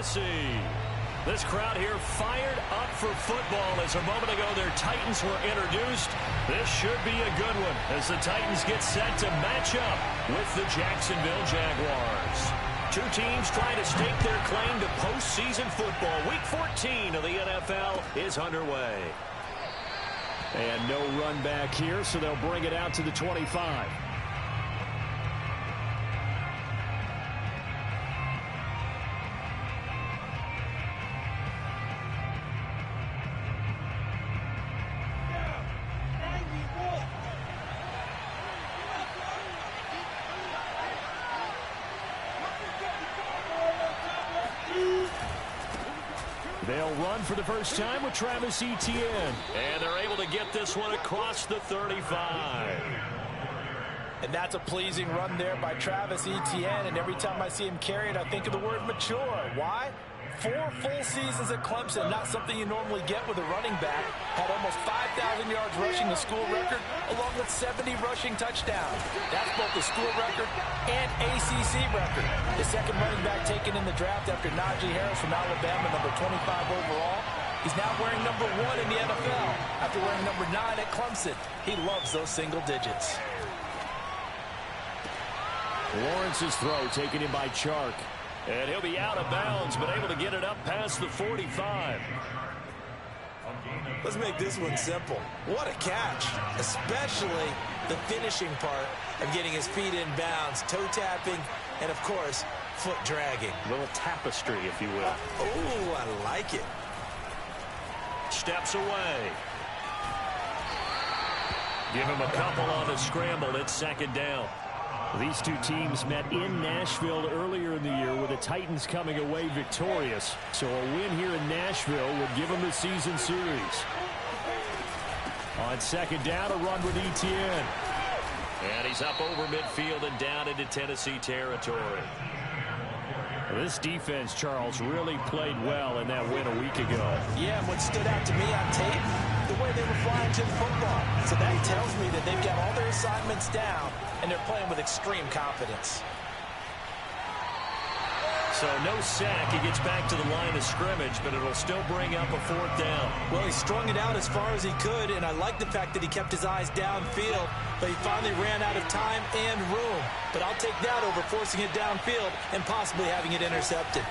See, this crowd here fired up for football as a moment ago their Titans were introduced. This should be a good one as the Titans get set to match up with the Jacksonville Jaguars. Two teams trying to stake their claim to postseason football. Week 14 of the NFL is underway. And no run back here, so they'll bring it out to the 25. They'll run for the first time with Travis Etienne. And they're able to get this one across the 35. And that's a pleasing run there by Travis Etienne. And every time I see him carry it, I think of the word mature. Why? 4 full seasons at Clemson, not something you normally get with a running back. Had almost 5,000 yards rushing, the school record, along with 70 rushing touchdowns. That's both the school record and ACC record. The second running back taken in the draft after Najee Harris from Alabama, number 25 overall. He's now wearing number 1 in the NFL after wearing number 9 at Clemson. He loves those single digits. Lawrence's throw taken in by Chark. And he'll be out of bounds, but able to get it up past the 45. Let's make this one simple. What a catch, especially the finishing part of getting his feet in bounds, toe tapping, and of course, foot dragging. A little tapestry, if you will. Oh, I like it. Steps away. Give him a couple on the scramble. It's second down. These two teams met in Nashville earlier in the year with the Titans coming away victorious. So a win here in Nashville would give them the season series. On second down, a run with Etienne. And he's up over midfield and down into Tennessee territory. This defense, Charles, really played well in that win a week ago. Yeah, and what stood out to me on tape, the way they were flying to the football. So that tells me that they've got all their assignments down, and they're playing with extreme confidence. So no sack. He gets back to the line of scrimmage, but it'll still bring up a fourth down. Well, he strung it out as far as he could, and I like the fact that he kept his eyes downfield, but he finally ran out of time and room. But I'll take that over forcing it downfield and possibly having it intercepted.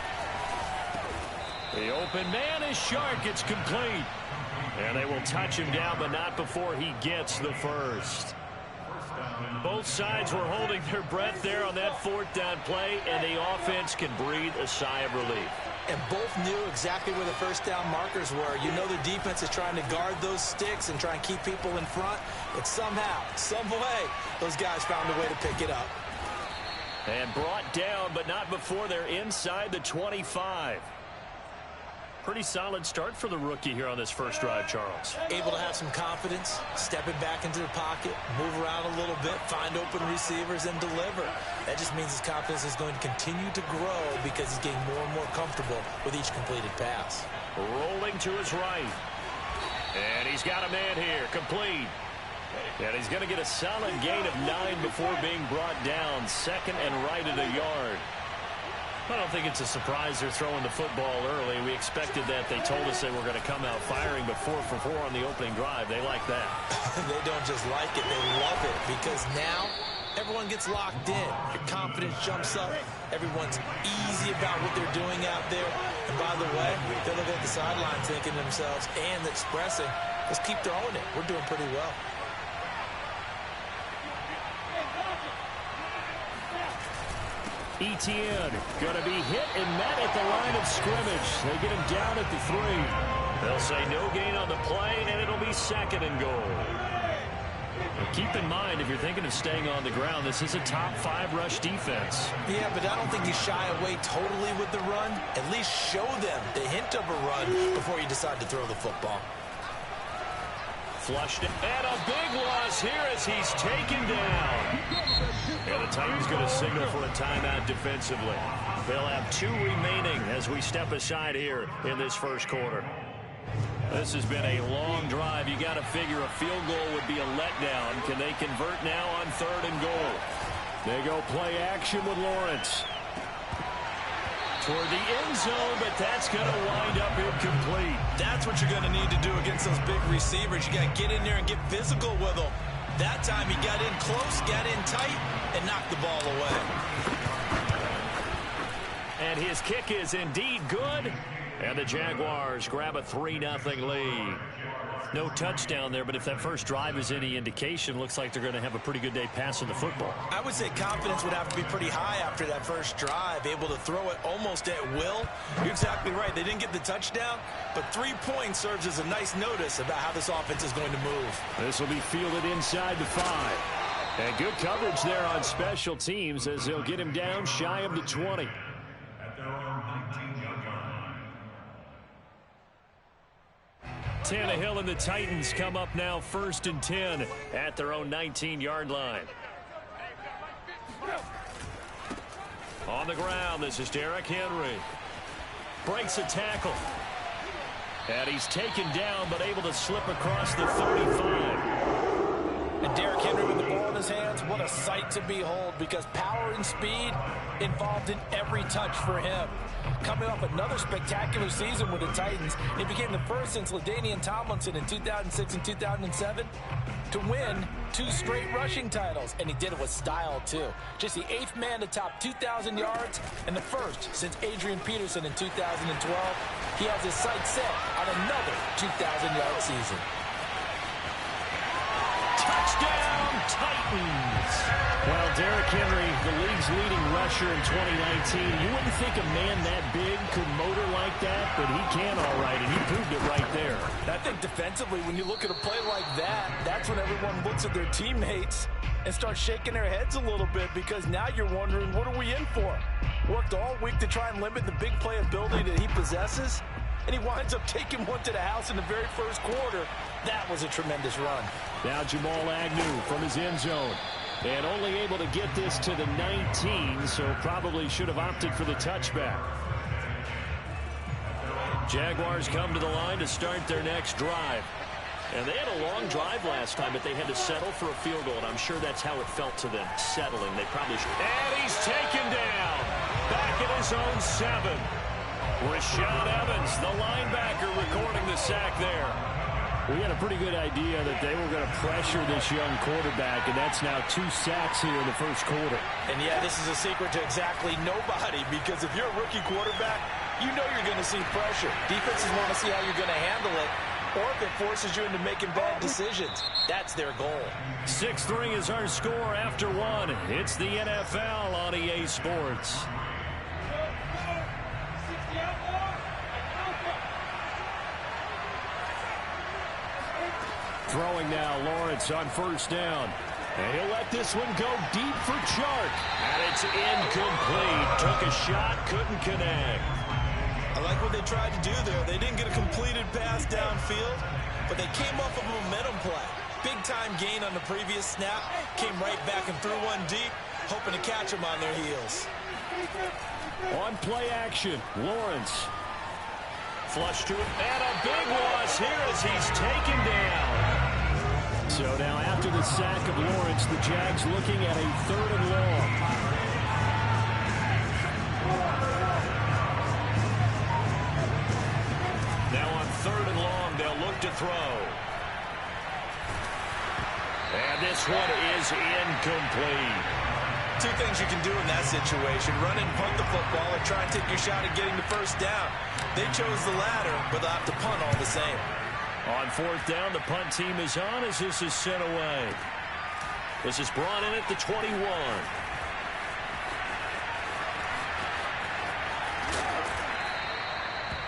The open man is Chark. It's complete. And they will touch him down, but not before he gets the first. Both sides were holding their breath there on that fourth down play, and the offense can breathe a sigh of relief. And both knew exactly where the first down markers were. You know the defense is trying to guard those sticks and try and keep people in front, but somehow, some way, those guys found a way to pick it up. And brought down, but not before they're inside the 25. Pretty solid start for the rookie here on this first drive, Charles. Able to have some confidence, stepping back into the pocket, move around a little bit, find open receivers, and deliver. That just means his confidence is going to continue to grow because he's getting more and more comfortable with each completed pass. Rolling to his right. And he's got a man here, complete. And he's going to get a solid gain of 9 before being brought down. Second and right at a yard. I don't think it's a surprise they're throwing the football early. We expected that. They told us they were going to come out firing, but 4 for 4 on the opening drive. They like that. They don't just like it, they love it, because now everyone gets locked in. Your confidence jumps up. Everyone's easy about what they're doing out there. And by the way, they're looking at the sideline thinking to themselves and expressing, let's keep throwing it. We're doing pretty well. Etienne going to be hit and met at the line of scrimmage. They get him down at the 3. They'll say no gain on the play, and it'll be second and goal. Well, keep in mind, if you're thinking of staying on the ground, this is a top 5 rush defense. Yeah, but I don't think you shy away totally with the run. At least show them the hint of a run before you decide to throw the football. Flushed it, and a big loss here as he's taken down. And the Titans going to signal for a timeout defensively. They'll have 2 remaining as we step aside here in this first quarter. This has been a long drive. You got to figure a field goal would be a letdown. Can they convert now on 3rd and goal? They go play action with Lawrence. toward the end zone, but that's going to wind up incomplete. That's what you're going to need to do against those big receivers. You got to get in there and get physical with them. That time he got in close, got in tight, and knocked the ball away. And his kick is indeed good. And the Jaguars grab a 3-0 lead. No touchdown there, but if that first drive is any indication, looks like they're going to have a pretty good day passing the football. I would say confidence would have to be pretty high after that first drive, able to throw it almost at will. You're exactly right. They didn't get the touchdown, but 3 points serves as a nice notice about how this offense is going to move. This will be fielded inside the 5. And good coverage there on special teams as they'll get him down shy of the 20. Tannehill and the Titans come up now 1st and 10 at their own 19-yard line. On the ground, this is Derrick Henry. Breaks a tackle. And he's taken down, but able to slip across the 35. And Derrick Henry with the ball in his hands, what a sight to behold, because power and speed involved in every touch for him. Coming off another spectacular season with the Titans, it became the first since LaDainian Tomlinson in 2006 and 2007 to win 2 straight rushing titles, and he did it with style too. Just the 8th man to top 2,000 yards and the first since Adrian Peterson in 2012. He has his sights set on another 2,000-yard season. Touchdown, Titans! Well, Derrick Henry, the league's leading rusher in 2019. You wouldn't think a man that big could motor like that, but he can all right, and he proved it right there. I think defensively, when you look at a play like that, that's when everyone looks at their teammates and starts shaking their heads a little bit, because now you're wondering, what are we in for? Worked all week to try and limit the big play ability that he possesses, and he winds up taking one to the house in the very first quarter. That was a tremendous run. Now Jamal Agnew from his end zone. And only able to get this to the 19, so probably should have opted for the touchback. Jaguars come to the line to start their next drive. And they had a long drive last time, but they had to settle for a field goal, and I'm sure that's how it felt to them, settling. They probably should. And he's taken down. Back at his own 7. Rashaan Evans, the linebacker, recording the sack there. We had a pretty good idea that they were going to pressure this young quarterback, and that's now 2 sacks here in the first quarter. And yeah, this is a secret to exactly nobody, because if you're a rookie quarterback, you know you're going to see pressure. Defenses want to see how you're going to handle it, or if it forces you into making bad decisions. That's their goal. 6-3 is our score after 1. It's the NFL on EA Sports. Throwing now, Lawrence on 1st down. And he'll let this one go deep for Chark. And it's incomplete. Took a shot, couldn't connect. I like what they tried to do there. They didn't get a completed pass downfield, but they came off of a momentum play. Big-time gain on the previous snap. Came right back and threw one deep, hoping to catch them on their heels. On play action, Lawrence. Flush to it, and a big loss here as he's taken down. So now after the sack of Lawrence, the Jags looking at a 3rd and long. Now on 3rd and long, they'll look to throw. And this one is incomplete. 2 things you can do in that situation: run and punt the football, or try and take your shot at getting the first down. They chose the latter, but they'll have to punt all the same. On 4th down, the punt team is on as this is sent away. This is brought in at the 21.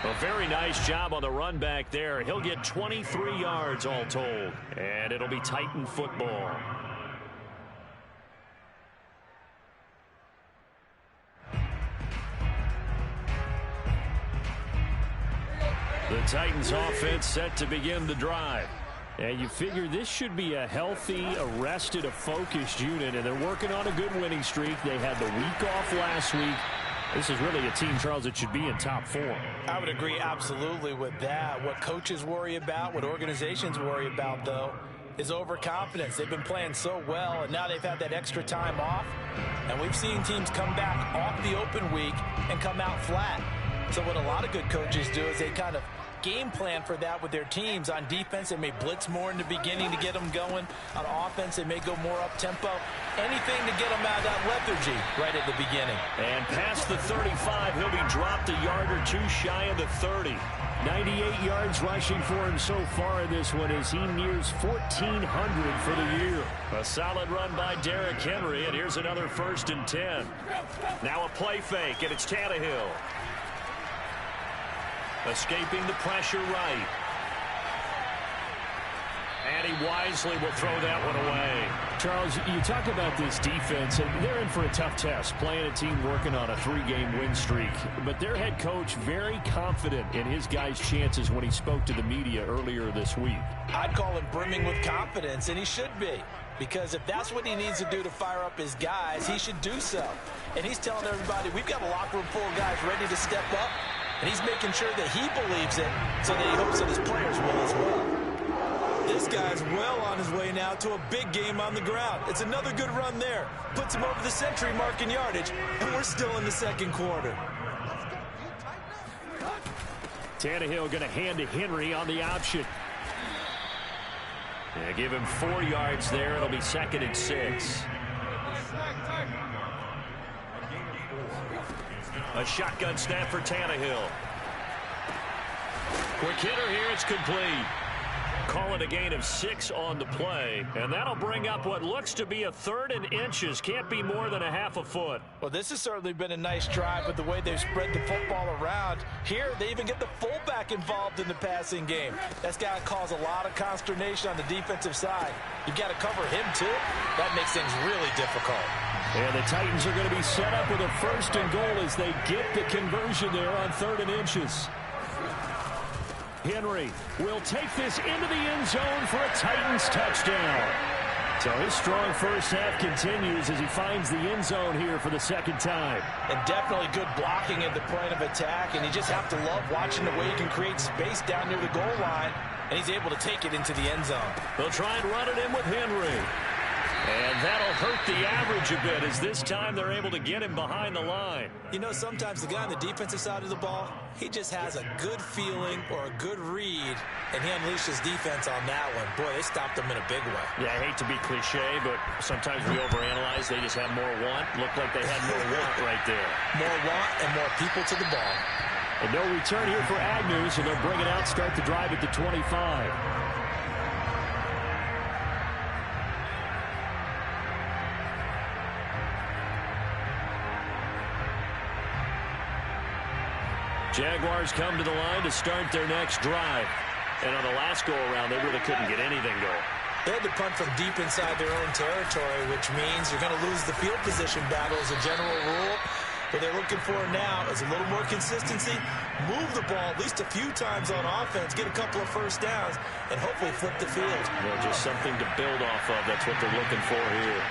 A very nice job on the run back there. He'll get 23 yards all told, and it'll be Titan football. The Titans offense set to begin the drive. And you figure this should be a healthy, a rested, a focused unit, and they're working on a good winning streak. They had the week off last week. This is really a team, Charles, that should be in top 4. I would agree absolutely with that. What coaches worry about, what organizations worry about, though, is overconfidence. They've been playing so well, and now they've had that extra time off. And we've seen teams come back off the open week and come out flat. So what a lot of good coaches do is they kind of game plan for that with their teams. On defense, they may blitz more in the beginning to get them going. On offense, they may go more up-tempo. Anything to get them out of that lethargy right at the beginning. And past the 35, he'll be dropped a yard or two shy of the 30. 98 yards rushing for him so far in this one as he nears 1,400 for the year. A solid run by Derrick Henry, and here's another 1st and 10. Now a play fake, and it's Tannehill. Escaping the pressure right. And he wisely will throw that one away. Charles, you talk about this defense, and they're in for a tough test, playing a team working on a 3-game win streak. But their head coach very confident in his guys' chances when he spoke to the media earlier this week. I'd call him brimming with confidence, and he should be. Because if that's what he needs to do to fire up his guys, he should do so. And he's telling everybody, we've got a locker room full of guys ready to step up. And he's making sure that he believes it so that he hopes that his players will as well. This guy's well on his way now to a big game on the ground. It's another good run there. Puts him over the century mark in yardage, and we're still in the second quarter. Tannehill going to hand to Henry on the option. Yeah, give him 4 yards there. It'll be 2nd and 6. A shotgun snap for Tannehill. Quick hitter here. It's complete. Call it a gain of 6 on the play, and that'll bring up what looks to be a 3rd and inches. Can't be more than a half a foot. Well, this has certainly been a nice drive with the way they've spread the football around. Here, they even get the fullback involved in the passing game. That's got to cause a lot of consternation on the defensive side. You've got to cover him, too. That makes things really difficult. And the Titans are going to be set up with a 1st and goal as they get the conversion there on 3rd and inches. Henry will take this into the end zone for a Titans touchdown. So his strong first half continues as he finds the end zone here for the 2nd time. And definitely good blocking at the point of attack, and you just have to love watching the way he can create space down near the goal line, and he's able to take it into the end zone. They'll try and run it in with Henry. And that'll hurt the average a bit as this time they're able to get him behind the line. You know, sometimes the guy on the defensive side of the ball, he just has a good feeling or a good read, and he unleashed his defense on that one. Boy, they stopped him in a big way. Yeah, I hate to be cliche, but sometimes we overanalyze. They just have more want. Looked like they had more want right there. More want and more people to the ball. And no return here for Agnew, so they'll bring it out, start the drive at the 25. Jaguars come to the line to start their next drive. And on the last go-around, they really couldn't get anything going. They had to punt from deep inside their own territory, which means you're going to lose the field position battle as a general rule. What they're looking for now is a little more consistency, move the ball at least a few times on offense, get a couple of first downs, and hopefully flip the field. Well, just something to build off of. That's what they're looking for here.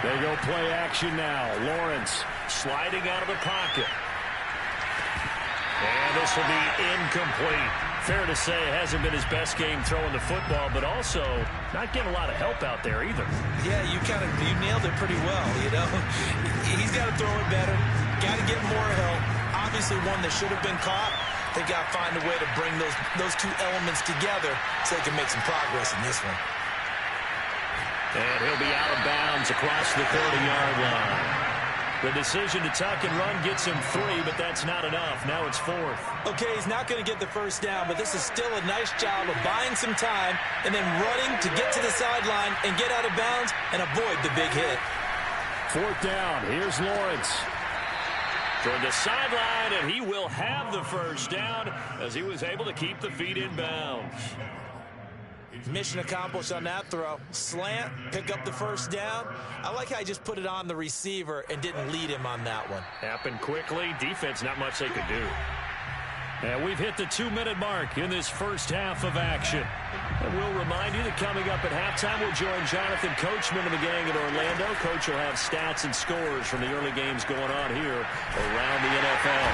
They go play action now. Lawrence sliding out of the pocket. And this will be incomplete. Fair to say it hasn't been his best game throwing the football, but also not getting a lot of help out there either. Yeah, you nailed it pretty well, you know. He's got to throw it better, got to get more help. Obviously one that should have been caught. They got to find a way to bring those two elements together so they can make some progress in this one. And he'll be out of bounds across the 30-yard line. The decision to tuck and run gets him 3, but that's not enough. Now it's 4th. Okay, he's not going to get the first down, but this is still a nice job of buying some time and then running to get to the sideline and get out of bounds and avoid the big hit. 4th down. Here's Lawrence. Toward the sideline, and he will have the first down as he was able to keep the feet in bounds. Mission accomplished on that throw. Slant, pick up the first down. I like how he just put it on the receiver and didn't lead him on that one. Happened quickly. Defense, not much they could do. And we've hit the 2-minute mark in this first half of action. And we'll remind you that coming up at halftime, we'll join Jonathan Coachman and the gang in Orlando. Coach will have stats and scores from the early games going on here around the NFL.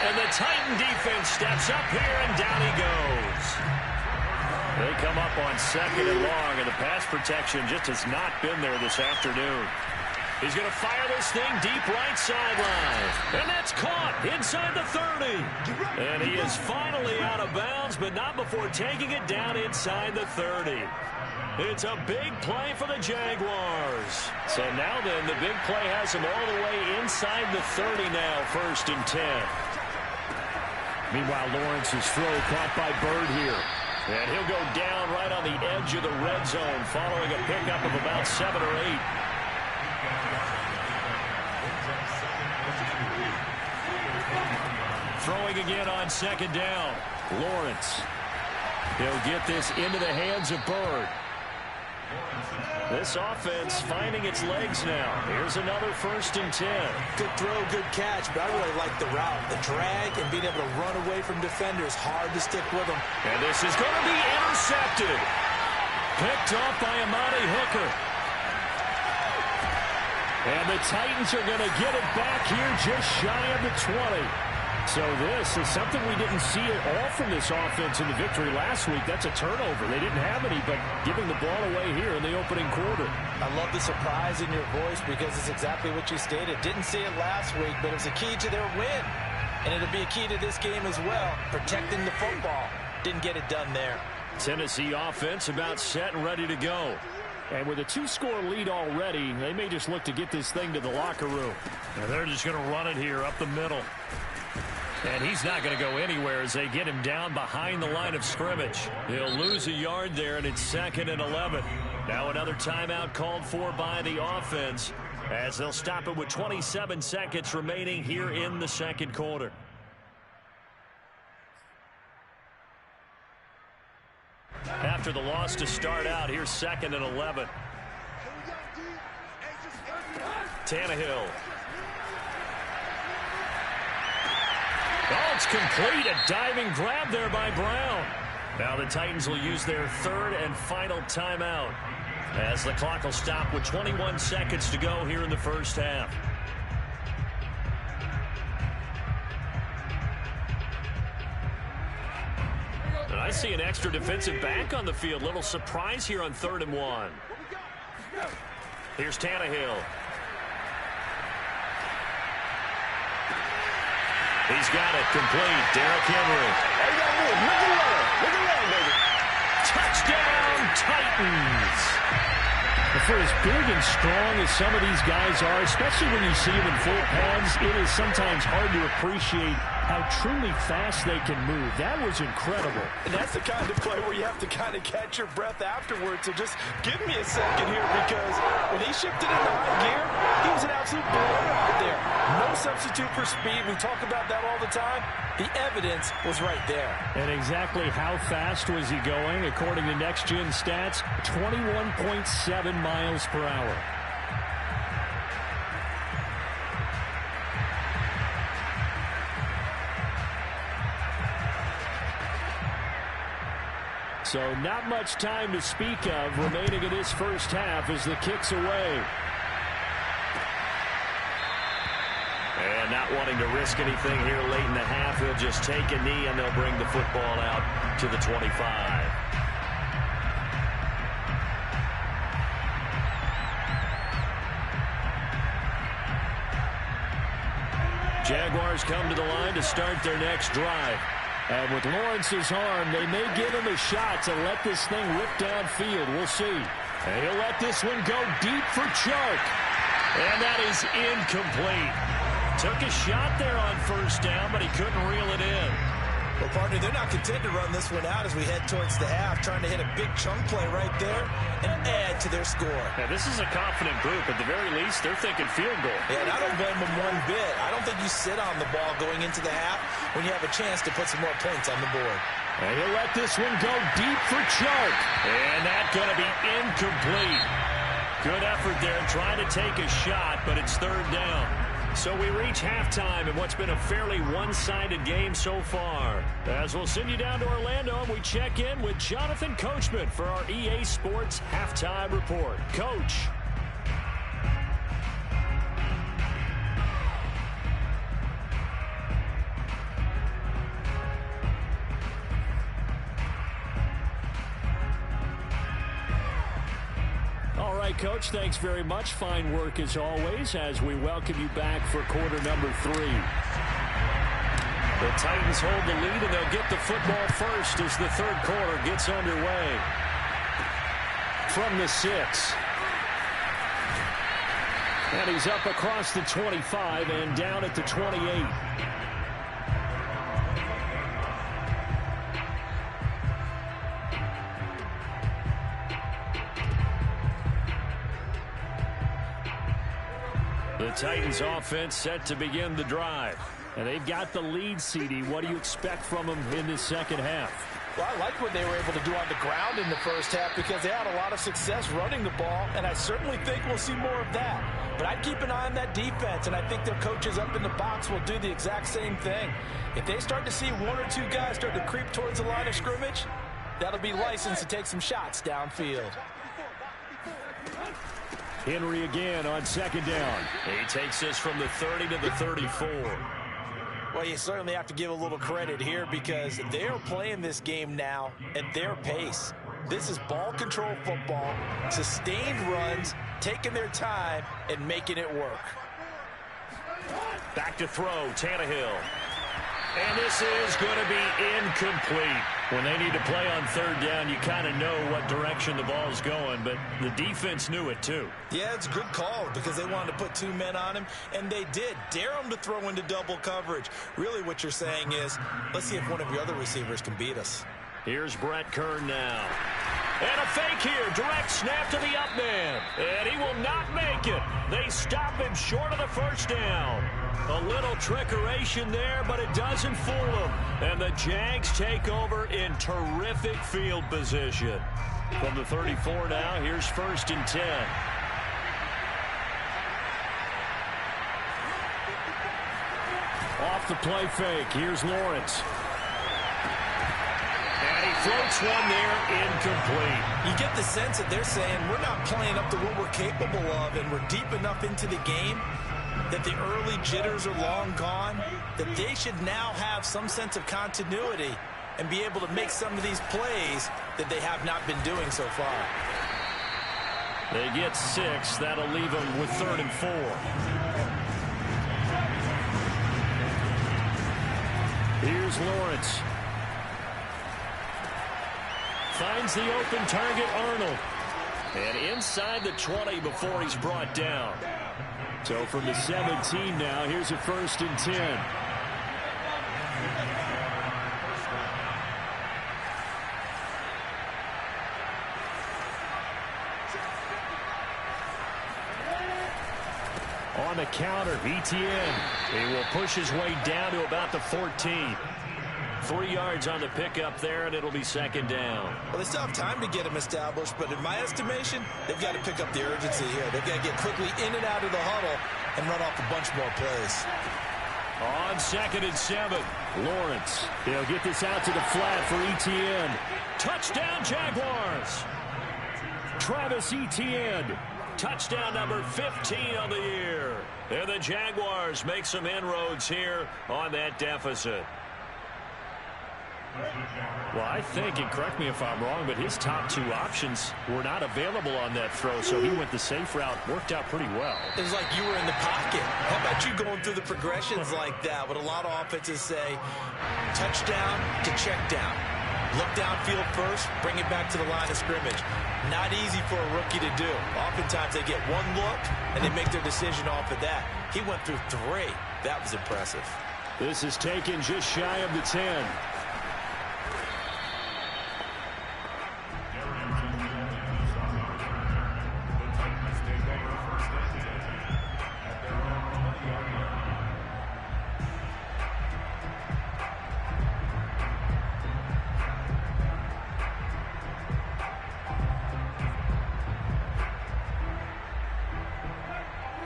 And the Titan defense steps up here, and down he goes. They come up on 2nd and long, and the pass protection just has not been there this afternoon. He's going to fire this thing deep right sideline. And that's caught inside the 30. And he is finally out of bounds, but not before taking it down inside the 30. It's a big play for the Jaguars. So now then, the big play has him all the way inside the 30 now, 1st and 10. Meanwhile, Lawrence's throw caught by Byrd here. And he'll go down right on the edge of the red zone following a pickup of about 7 or 8. Throwing again on 2nd down. Lawrence. He'll get this into the hands of Byrd. This offense finding its legs now. Here's another 1st and 10. Good throw, good catch, but I really like the route. The drag and being able to run away from defenders, hard to stick with them. And this is going to be intercepted. Picked off by Amani Hooker. And the Titans are going to get it back here just shy of the 20. So this is something we didn't see at all from this offense in the victory last week. That's a turnover. They didn't have any, but giving the ball away here in the opening quarter. I love the surprise in your voice because it's exactly what you stated. Didn't see it last week, but it was a key to their win. And it'll be a key to this game as well, protecting the football. Didn't get it done there. Tennessee offense about set and ready to go. And with a 2-score lead already, they may just look to get this thing to the locker room. And they're just going to run it here up the middle. And he's not going to go anywhere as they get him down behind the line of scrimmage. He'll lose a yard there, and it's 2nd and 11. Now another timeout called for by the offense as they'll stop it with 27 seconds remaining here in the 2nd quarter. After the loss to start out, here's 2nd and 11. Tannehill. Oh, it's complete. A diving grab there by Brown. Now the Titans will use their 3rd and final timeout as the clock will stop with 21 seconds to go here in the 1st half. And I see an extra defensive back on the field. Little surprise here on 3rd and 1. Here's Tannehill. He's got it complete. Derrick Henry. Look around, baby. Touchdown, Titans. For as big and strong as some of these guys are, especially when you see them in full pads, it is sometimes hard to appreciate how truly fast they can move. That was incredible. And that's the kind of play where you have to kind of catch your breath afterwards. So just give me a second here, because when he shifted into high gear, he was an absolute blower out there. No substitute for speed. We talk about that all the time. The evidence was right there. And exactly how fast was he going? According to Next Gen Stats, 21.7 miles per hour. So not much time to speak of remaining in this 1st half as the kick's away. And not wanting to risk anything here late in the half, he'll just take a knee and they'll bring the football out to the 25. Jaguars come to the line to start their next drive. And with Lawrence's arm, they may give him a shot to let this thing rip downfield. We'll see. And he'll let this one go deep for Chark. And that is incomplete. Took a shot there on 1st down, but he couldn't reel it in. Well, partner, they're not content to run this one out as we head towards the half, trying to hit a big chunk play right there and add to their score. Now, this is a confident group. At the very least, they're thinking field goal. Yeah, and I don't blame them one bit. I don't think you sit on the ball going into the half when you have a chance to put some more points on the board. And he'll let this one go deep for Chark. And that's going to be incomplete. Good effort there, trying to take a shot, but it's 3rd down. So we reach halftime in what's been a fairly one-sided game so far. As we'll send you down to Orlando, and we check in with Jonathan Coachman for our EA Sports Halftime Report. Coach. right, Coach, thanks very much. Fine work as always as we welcome you back for quarter number 3. The Titans hold the lead, and they'll get the football first as the third quarter gets underway. From the 6. And he's up across the 25 and down at the 28. The Titans offense set to begin the drive. And they've got the lead, CD. What do you expect from them in this second half? Well, I like what they were able to do on the ground in the first half because they had a lot of success running the ball, and I certainly think we'll see more of that. But I'd keep an eye on that defense, and I think their coaches up in the box will do the exact same thing. If they start to see 1 or 2 guys start to creep towards the line of scrimmage, that'll be licensed to take some shots downfield. Henry again on second down. He takes this from the 30 to the 34. Well, you certainly have to give a little credit here because they are playing this game now at their pace. This is ball control football, sustained runs, taking their time, and making it work. Back to throw, Tannehill. And this is going to be incomplete. When they need to play on third down, you kind of know what direction the ball's going, but the defense knew it too. Yeah, it's a good call because they wanted to put 2 men on him, and they did. Dare him to throw into double coverage. Really what you're saying is, let's see if one of your other receivers can beat us. Here's Brett Kern now. And a fake here. Direct snap to the up man. And he will not make it. They stop him short of the first down. A little trickeration there, but it doesn't fool them. And the Jags take over in terrific field position. From the 34 now, here's 1st and 10. Off the play fake. Here's Lawrence. And he floats one there, incomplete. You get the sense that they're saying we're not playing up to what we're capable of, and we're deep enough into the game that the early jitters are long gone, that they should now have some sense of continuity and be able to make some of these plays that they have not been doing so far. They get 6. That'll leave them with 3rd and 4. Here's Lawrence. Finds the open target, Arnold. And inside the 20 before he's brought down. So from the 17 now, here's a 1st and 10. On the counter, ETN. He will push his way down to about the 14. 3 yards on the pickup there, and it'll be 2nd down. Well, they still have time to get him established, but in my estimation, they've got to pick up the urgency here. They've got to get quickly in and out of the huddle and run off a bunch more plays. On 2nd and 7, Lawrence. He'll get this out to the flat for ETN. Touchdown, Jaguars! Travis Etienne. Touchdown number 15 on the year. And the Jaguars make some inroads here on that deficit. Well, I think, and correct me if I'm wrong, but his top 2 options were not available on that throw, so he went the safe route. Worked out pretty well. It was like you were in the pocket. How about you going through the progressions like that? What a lot of offenses say, touchdown to check down. Look downfield first, bring it back to the line of scrimmage. Not easy for a rookie to do. Oftentimes they get 1 look, and they make their decision off of that. He went through 3. That was impressive. This is taken just shy of the 10.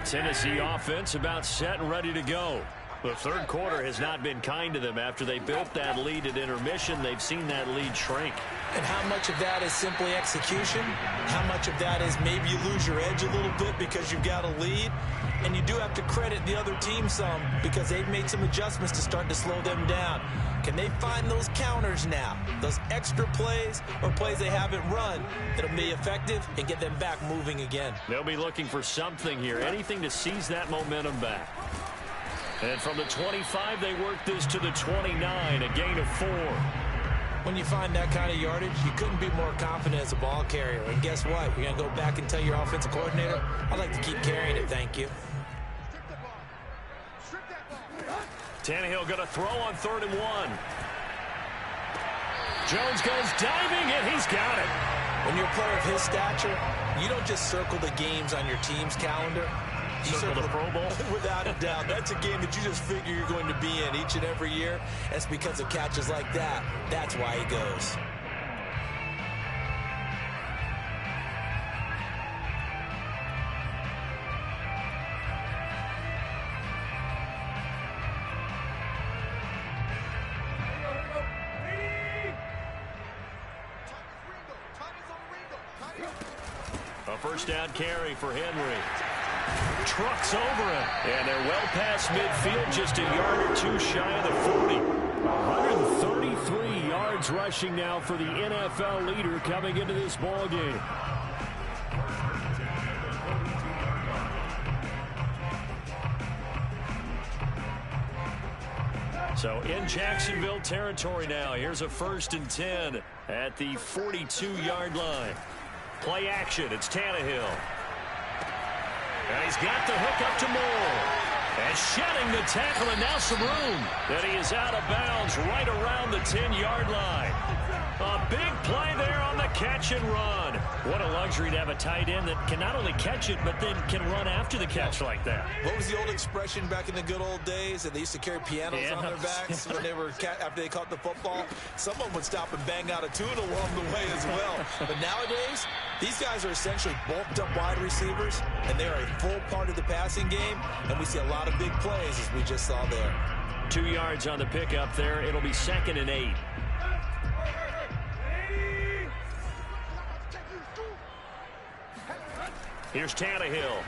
Tennessee offense about set and ready to go. The third quarter has not been kind to them. After they built that lead at intermission, they've seen that lead shrink. And how much of that is simply execution? How much of that is maybe you lose your edge a little bit because you've got a lead? And you do have to credit the other team some because they've made some adjustments to start to slow them down. Can they find those counters now? Those extra plays or plays they haven't run that'll be effective and get them back moving again. They'll be looking for something here, anything to seize that momentum back. And from the 25, they work this to the 29, a gain of 4. When you find that kind of yardage, you couldn't be more confident as a ball carrier. And guess what? You're going to go back and tell your offensive coordinator, I'd like to keep carrying it, thank you. Tannehill going to throw on 3rd and 1. Jones goes diving, and he's got it. When you're a player of his stature, you don't just circle the games on your team's calendar. You circle the Pro Bowl? Without a doubt. That's a game that you just figure you're going to be in each and every year. That's because of catches like that. That's why he goes. A first down carry for Henry. Trucks over him. And they're well past midfield, just a yard or two shy of the 40. 133 yards rushing now for the NFL leader coming into this ball game. So in Jacksonville territory now. Here's a 1st and 10 at the 42-yard line. Play action. It's Tannehill. And he's got the hook up to Moore. And shedding the tackle, and now some room. Then he is out of bounds right around the 10-yard line. A big play there on the catch and run. What a luxury to have a tight end that can not only catch it, but then can run after the catch like that. What was the old expression back in the good old days? That they used to carry pianos on their backs when they were after they caught the football. Someone would stop and bang out a tune along the way as well. But nowadays, these guys are essentially bulked up wide receivers, and they are a full part of the passing game, and we see a lot of big plays as we just saw there. 2 yards on the pickup there. It'll be 2nd and 8. Here's Tannehill.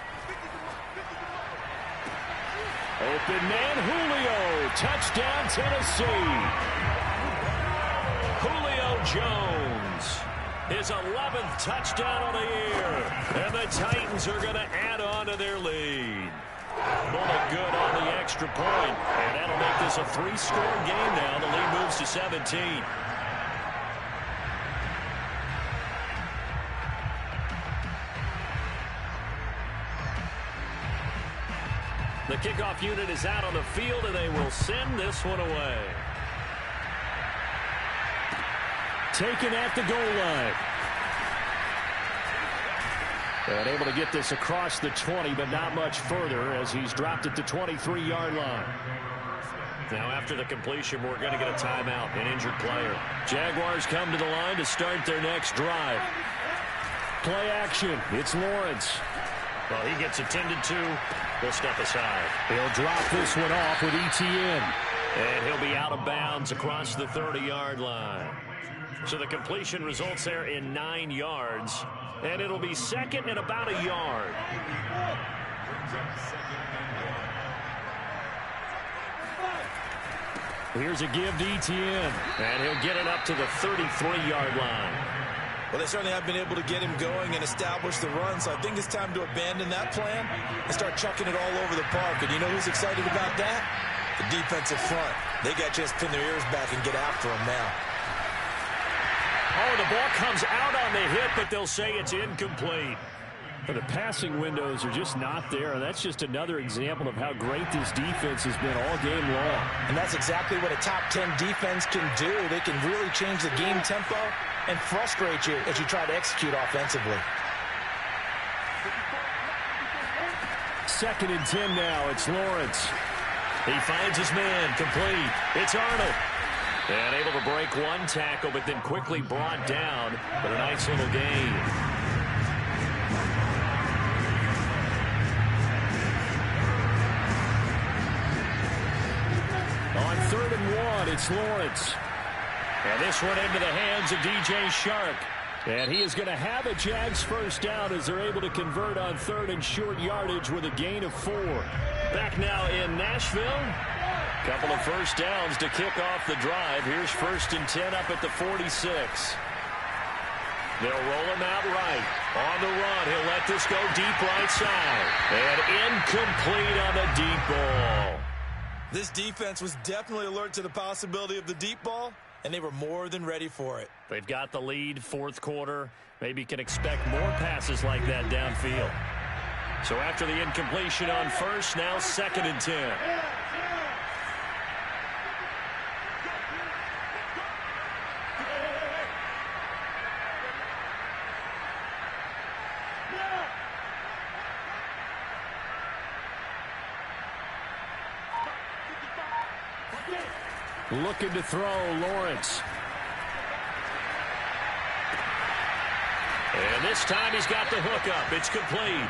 Open man, Julio. Touchdown, Tennessee. Julio Jones. His 11th touchdown on the year. And the Titans are going to add on to their lead. Bullet good on the extra point. And that'll make this a 3-score game now. The lead moves to 17. The kickoff unit is out on the field, and they will send this one away. Taken at the goal line. And able to get this across the 20, but not much further as he's dropped at the 23-yard line. Now after the completion, we're going to get a timeout, an injured player. Jaguars come to the line to start their next drive. Play action. It's Lawrence. Well, he gets attended to. He'll step aside. He'll drop this one off with Etienne. And he'll be out of bounds across the 30-yard line. So the completion results there in 9 yards. And it'll be 2nd and about a yard. Here's a give to Etienne. And he'll get it up to the 33-yard line. Well, they certainly have been able to get him going and establish the run, so I think it's time to abandon that plan and start chucking it all over the park. And you know who's excited about that? The defensive front. They got to just pin their ears back and get after him now. Oh, the ball comes out on the hit, but they'll say it's incomplete. The passing windows are just not there, and that's just another example of how great this defense has been all game long. And that's exactly what a top 10 defense can do. They can really change the game tempo and frustrate you as you try to execute offensively. 2nd and 10 now. It's Lawrence. He finds his man. Complete. It's Arnold. And able to break one tackle, but then quickly brought down. But a nice little gain. On 3rd and 1, it's Lawrence. And this one into the hands of DJ Shark. And he is going to have a Jags first down as they're able to convert on 3rd and short yardage with a gain of 4. Back now in Nashville. Couple of first downs to kick off the drive. Here's 1st and 10 up at the 46. They'll roll him out right. On the run, he'll let this go deep right side. And incomplete on the deep ball. This defense was definitely alert to the possibility of the deep ball, and they were more than ready for it. They've got the lead, 4th quarter. Maybe can expect more passes like that downfield. So after the incompletion on 1st, now 2nd and 10. Looking to throw, Lawrence. And this time he's got the hook up. It's complete.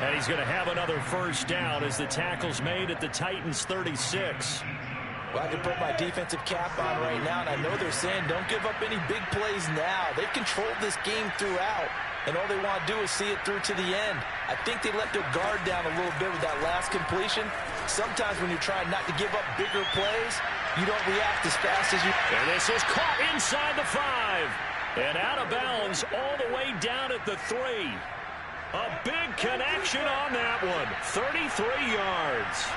And he's going to have another first down as the tackle's made at the Titans' 36. Well, I can put my defensive cap on right now, and I know they're saying don't give up any big plays now. They've controlled this game throughout, and all they want to do is see it through to the end. I think they let their guard down a little bit with that last completion. Sometimes when you're trying not to give up bigger plays, you don't react as fast as you... And this is caught inside the 5. And out of bounds all the way down at the 3. A big connection on that one. 33 yards.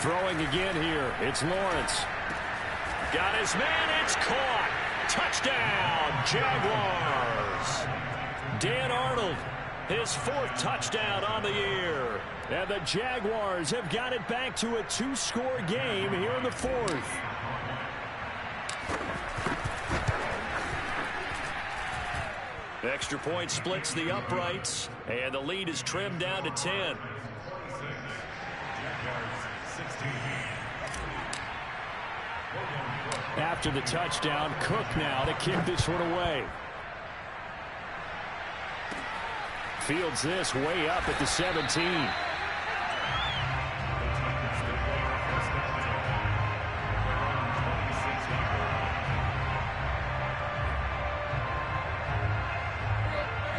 Throwing again here. It's Lawrence. Got his man. It's caught. Touchdown, Jaguars. Dan Arnold, his 4th touchdown on the year. And the Jaguars have got it back to a 2-score game here in the 4th. Extra point splits the uprights, and the lead is trimmed down to 10. After the touchdown, Cook now to kick this one away. Fields this way up at the 17.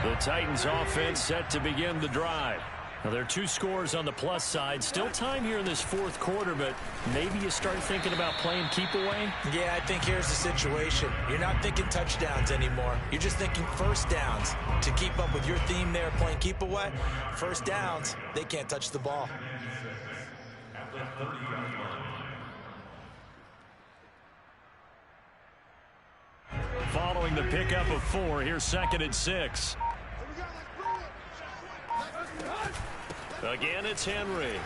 The Titans offense set to begin the drive. Now, there are 2 scores on the plus side. Still time here in this 4th quarter, but maybe you start thinking about playing keep away? Yeah, I think here's the situation. You're not thinking touchdowns anymore. You're just thinking first downs. To keep up with your theme there, playing keep away, first downs, they can't touch the ball. Following the pickup of 4, here's 2nd and 6. Again, it's Henry.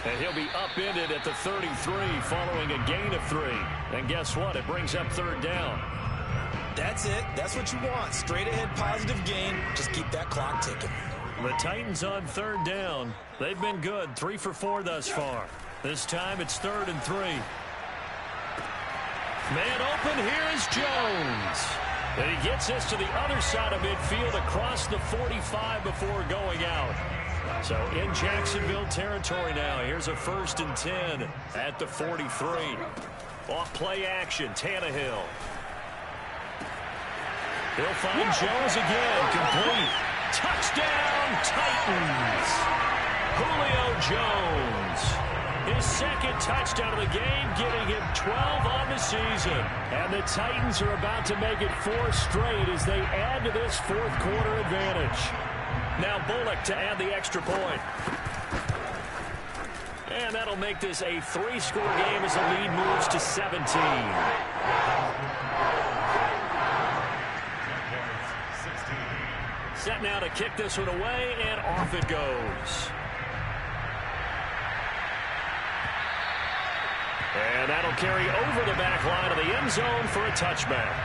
And he'll be upended at the 33 following a gain of 3. And guess what? It brings up 3rd down. That's it. That's what you want. Straight ahead positive gain. Just keep that clock ticking. The Titans on 3rd down. They've been good. 3 for 4 thus far. This time it's 3rd and 3. Man open, here is Jones. And he gets this to the other side of midfield across the 45 before going out. So in Jacksonville territory now. Here's a 1st and 10 at the 43. Off play action, Tannehill. He'll find Jones again, complete. Touchdown, Titans. Julio Jones. His 2nd touchdown of the game, giving him 12 on the season. And the Titans are about to make it 4 straight as they add to this 4th quarter advantage. Now Bullock to add the extra point. And that'll make this a 3-score game as the lead moves to 17. Set now to kick this one away, and off it goes. And that'll carry over the back line of the end zone for a touchback.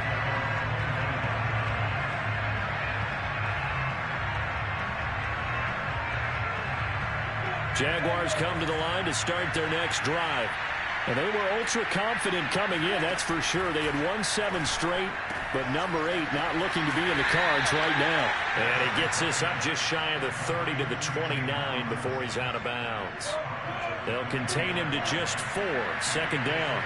Jaguars come to the line to start their next drive. And they were ultra confident coming in, that's for sure. They had won 7 straight, but number 8 not looking to be in the cards right now. And he gets this up just shy of the 30 to the 29 before he's out of bounds. They'll contain him to just 4, 2nd down.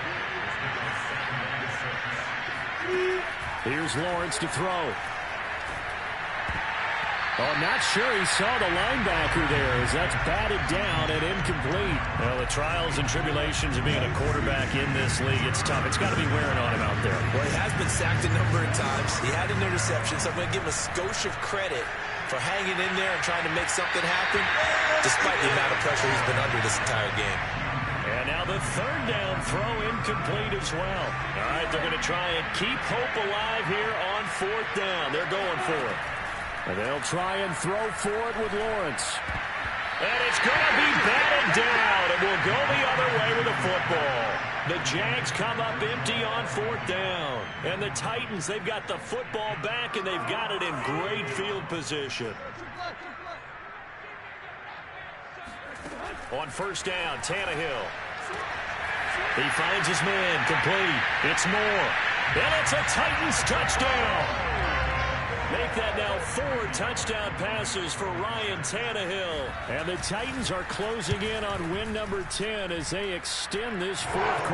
Here's Lawrence to throw. Oh, not sure he saw the linebacker there as that's batted down and incomplete. Well, the trials and tribulations of being a quarterback in this league, it's tough. It's got to be wearing on him out there. Well, he has been sacked a number of times. He had an interception, so I'm going to give him a skosh of credit for hanging in there and trying to make something happen, despite the amount of pressure he's been under this entire game. And now the third down throw incomplete as well. All right, they're going to try and keep hope alive here on fourth down. They're going for it. And they'll try and throw for it with Lawrence. And it's going to be batted down, and we'll go the other way with the football. The Jags come up empty on fourth down. And the Titans, they've got the football back, and they've got it in great field position. On first down, Tannehill. He finds his man, complete. It's Moore. And it's a Titans touchdown. Make that now 4 touchdown passes for Ryan Tannehill. And the Titans are closing in on win number 10 as they extend this fourth quarter.